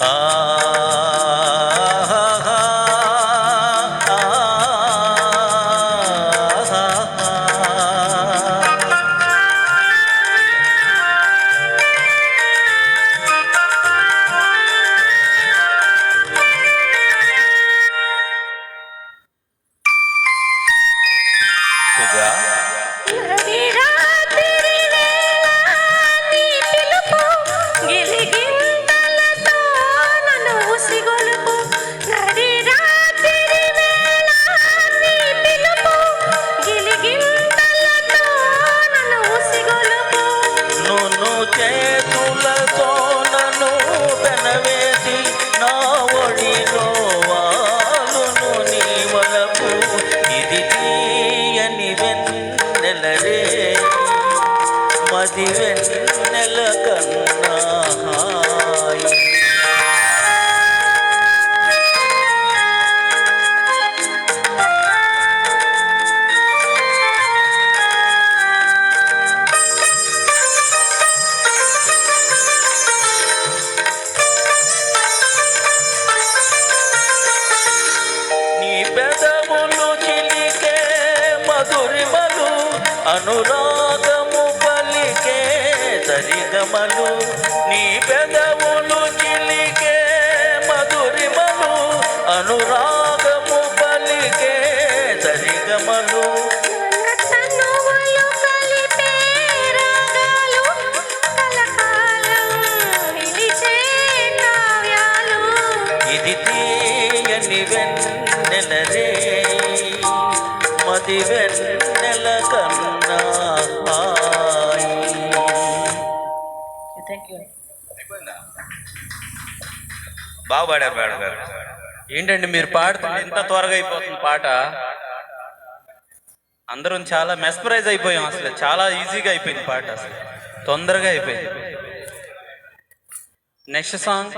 ఆ చేతులతో నన్ను పెనవేసి నా ఒడిలో వాలును నీ వలపు ఇది తీయని వెన్నెలరే మది వెన్నెల కన్నా హాయి పెదవులు చిలికే మధురిమలు అనురాగము పలికే సరిగమలు నీ పెదవులు చిలికే మధురిమలు అనురాగము పలికే సరిగమలు ఇది తీయని వెన్నెలరే మది వెన్నెల కన్నా హాయి. బాగా పాడారు మేడం గారు. ఏంటండి మీరు పాడుతుంది ఇంత త్వరగా అయిపోతుంది పాట. అందరం చాలా మెస్పరైజ్ అయిపోయాం. అసలు చాలా ఈజీగా అయిపోయింది పాట, అసలు తొందరగా అయిపోయింది. Next song